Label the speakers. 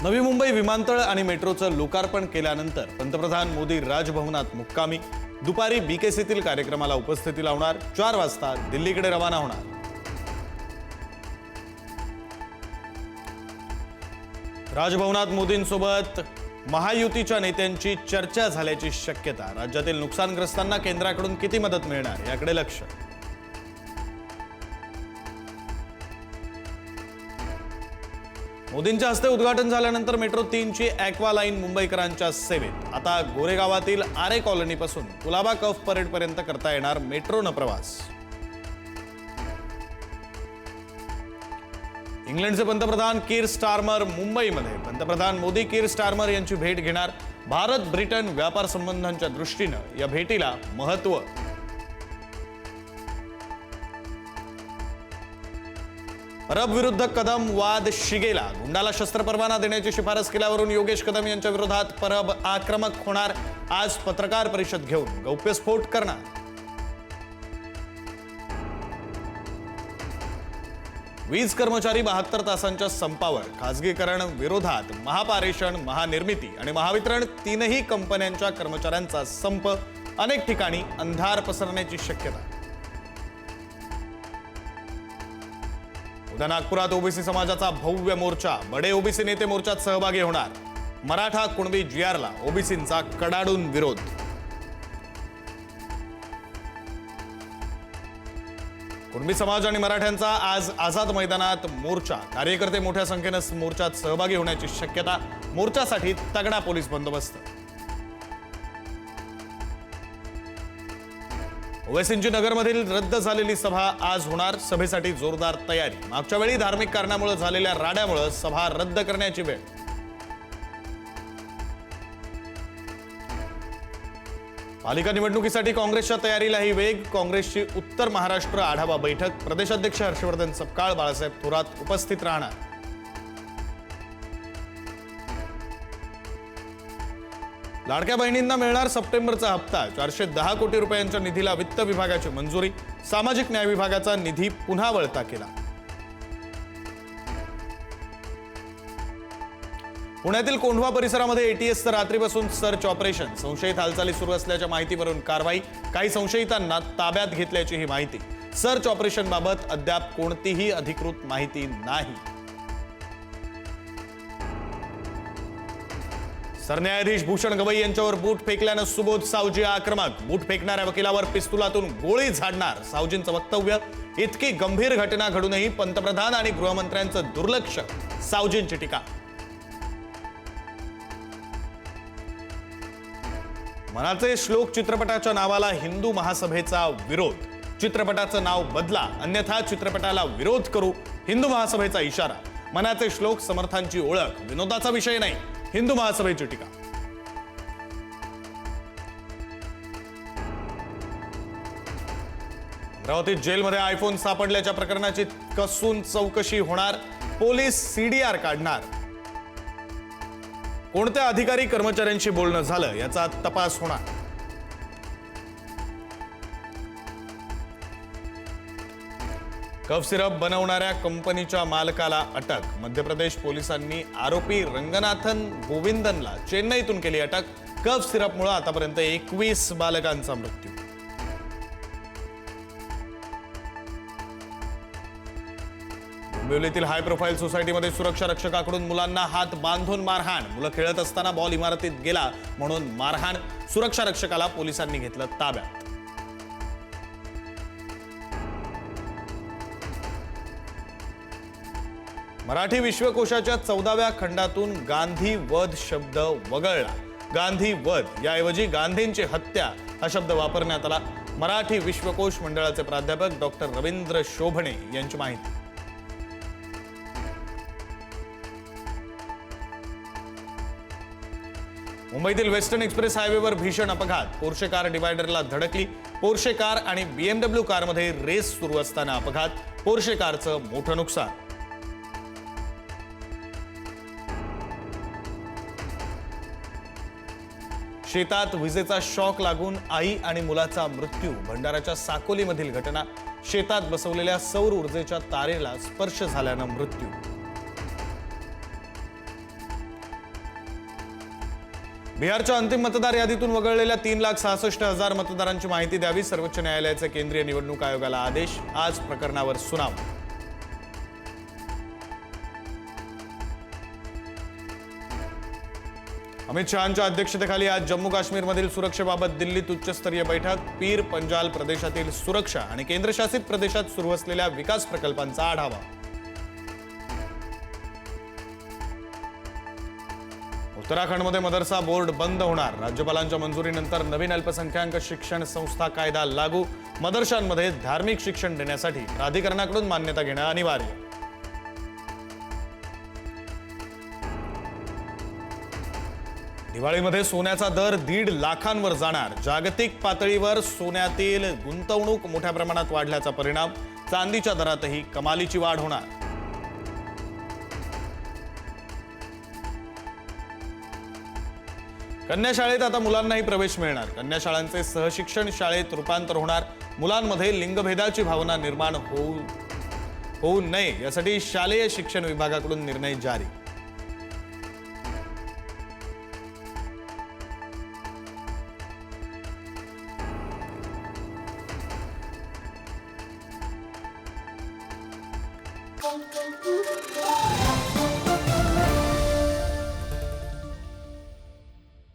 Speaker 1: नवी मुंबई विमानतळ आणि मेट्रोचं लोकार्पण केल्यानंतर पंतप्रधान मोदी राजभवनात मुक्कामी, दुपारी बीकेसीतील कार्यक्रमाला उपस्थिती लावणार, 4 वाजता दिल्लीकडे रवाना होणार। राजभवनात मोदींसोबत महायुतीच्या नेत्यांची चर्चा झाल्याची शक्यता। राज्यातील नुकसानग्रस्तांना केंद्राकडून किती मदत मिळणार याकडे लक्ष। मोदींच्या हस्ते उद्घाटन झाल्यानंतर मेट्रो 3 ची ॲक्वा लाईन मुंबईकरांच्या सेवेत। आता गोरेगावातील आरे कॉलनीपासून कुलाबा कफ परेड पर्यंत करता येणार मेट्रोनं प्रवास। इंग्लंडचे पंतप्रधान कीर स्टारमर मुंबईमध्ये। पंतप्रधान मोदी कीर स्टारमर यांची भेट घेणार। भारत ब्रिटन व्यापार संबंधांच्या दृष्टीनं या भेटीला महत्त्व। अरब विरुद्ध कदम वाद शिगेला। गुंडाला शस्त्र परवाना देण्याची शिफारस केल्यावरून योगेश कदम यांच्या विरोधात परब आक्रमक होणार। आज पत्रकार परिषद घेऊन गौप्यस्फोट करणार। वीज कर्मचारी 72 तासांच्या संपावर। खासगीकरण विरोधात महापारेषण, महानिर्मिती आणि महावितरण तीनही कंपन्यांच्या कर्मचाऱ्यांचा संप। अनेक ठिकाणी अंधार पसरण्याची शक्यता। उद्या नागपुरात ओबीसी समाजाचा भव्य मोर्चा। बडे ओबीसी नेते मोर्चात सहभागी होणार। मराठा कुणबी जीआरला ओबीसींचा कडाडून विरोध। कुणबी समाज आणि मराठ्यांचा आज आझाद मैदानात मोर्चा। कार्यकर्ते मोठ्या संख्येने मोर्चात सहभागी होण्याची शक्यता। मोर्चासाठी तगडा पोलीस बंदोबस्त। ओवैसींची नगरमधील रद्द झालेली सभा आज होणार। सभेसाठी जोरदार तयारी। मागच्या वेळी धार्मिक कारणामुळे झालेल्या राड्यामुळे सभा रद्द करण्याची वेळ। पालिका निवडणुकीसाठी काँग्रेसच्या तयारीलाही वेग। काँग्रेसची उत्तर महाराष्ट्र आढावा बैठक। प्रदेशाध्यक्ष हर्षवर्धन सपकाळ, बाळासाहेब थोरात उपस्थित राहणार। लाडक्या बहिणींना मिळणार सप्टेंबरचा हप्ता। 410 कोटी रुपयांच्या निधीला वित्त विभागाची मंजुरी। सामाजिक न्याय विभागाचा निधी पुन्हा वळता केला। पुण्यातील कोंढवा परिसरामध्ये एटीएसचं रात्रीपासून सर्च ऑपरेशन। संशयित हालचाली सुरू असल्याच्या माहितीवरून कारवाई। काही संशयितांना ताब्यात घेतल्याची ही माहिती। सर्च ऑपरेशनबाबत अद्याप कोणतीही अधिकृत माहिती नाही। सरन्यायाधीश भूषण गवई यांच्यावर बूट फेकल्यानं सुबोध सावजी आक्रमक। बूट फेकणाऱ्या वकिलावर पिस्तुलातून गोळी झाडणार। सावजींचं वक्तव्य। इतकी गंभीर घटना घडूनही पंतप्रधान आणि गृहमंत्र्यांचं दुर्लक्ष। सावजींची टीका। मनाचे श्लोक चित्रपटाच्या नावाला हिंदू महासभेचा विरोध। चित्रपटाचं नाव बदला, अन्यथा चित्रपटाला विरोध करू। हिंदू महासभेचा इशारा। मनाचे श्लोक समर्थांची ओळख, विनोदाचा विषय नाही। हिंदू महासभेची टीका। अमरावतीत जेलमध्ये आयफोन सापडल्याच्या प्रकरणाची कसून चौकशी होणार। पोलीस सीडीआर काढणार। कोणत्या अधिकारी कर्मचाऱ्यांशी बोलणं झालं याचा तपास होणार। कफ सिरप बनवणाऱ्या कंपनीच्या मालकाला अटक। मध्य प्रदेश पोलिसांनी आरोपी रंगनाथन गोविंदनला चेन्नईतून केली अटक। कफ सिरपमुळे आतापर्यंत 21 बालकांचा मृत्यू। डोंबिवलीतील हाय प्रोफाईल सोसायटीमध्ये सुरक्षा रक्षकाकडून मुलांना हात बांधून मारहाण। मुलं खेळत असताना बॉल इमारतीत गेला म्हणून मारहाण। सुरक्षा रक्षकाला पोलिसांनी घेतलं ताब्यात। मराठी विश्वकोशाच्या 14व्या खंडातून गांधी वध शब्द वगळला। गांधी वध याऐवजी गांधींची हत्या हा शब्द वापरण्यात आला। मराठी विश्वकोश मंडळाचे प्राध्यापक डॉक्टर रवींद्र शोभणे यांची माहिती। मुंबईतील वेस्टर्न एक्सप्रेस हायवेवर भीषण अपघात। पोर्शे कार डिवायडरला धडकली। पोर्शे कार आणि बीएमडब्ल्यू कारमध्ये रेस सुरू असताना अपघात। पोर्शे कारचं मोठं नुकसान। शेतात विजेचा शॉक लागून आई आणि मुलाचा मृत्यू। भंडाराच्या साकोलीमधील घटना। शेतात बसवलेल्या सौर ऊर्जेच्या तारेला स्पर्श झाल्यानं मृत्यू। बिहारच्या अंतिम मतदार यादीतून वगळलेल्या 3,66,000 मतदारांची माहिती द्यावी. सर्वोच्च न्यायालयाचे केंद्रीय निवडणूक आयोगाला आदेश. आज प्रकरणावर सुनावणी. अमित शहांच्या अध्यक्षतेखाली आज जम्मू काश्मीरमधील सुरक्षेबाबत दिल्लीत उच्चस्तरीय बैठक. पीर पंजाल प्रदेशातील सुरक्षा आणि केंद्रशासित प्रदेशात सुरू असलेल्या विकास प्रकल्पांचा आढावा. उत्तराखंडमध्ये मदरसा बोर्ड बंद होणार. राज्यपालांच्या मंजुरीनंतर नवीन अल्पसंख्याक शिक्षण संस्था कायदा लागू. मदरशांमध्ये धार्मिक शिक्षण देण्यासाठी प्राधिकरणाकडून मान्यता घेणं अनिवार्य. दिवाळीमध्ये सोन्याचा दर 1.5 लाखांवर जाणार. जागतिक पातळीवर सोन्यातील गुंतवणूक मोठ्या प्रमाणात वाढल्याचा परिणाम. चांदीच्या दरातही कमालीची वाढ होणार. कन्याशाळेत आता मुलांनाही प्रवेश मिळणार. कन्याशाळांचे सहशिक्षण शाळेत रूपांतर होणार. मुलांमध्ये लिंगभेदाची भावना निर्माण होऊ नये यासाठी शालेय शिक्षण विभागाकडून निर्णय जारी.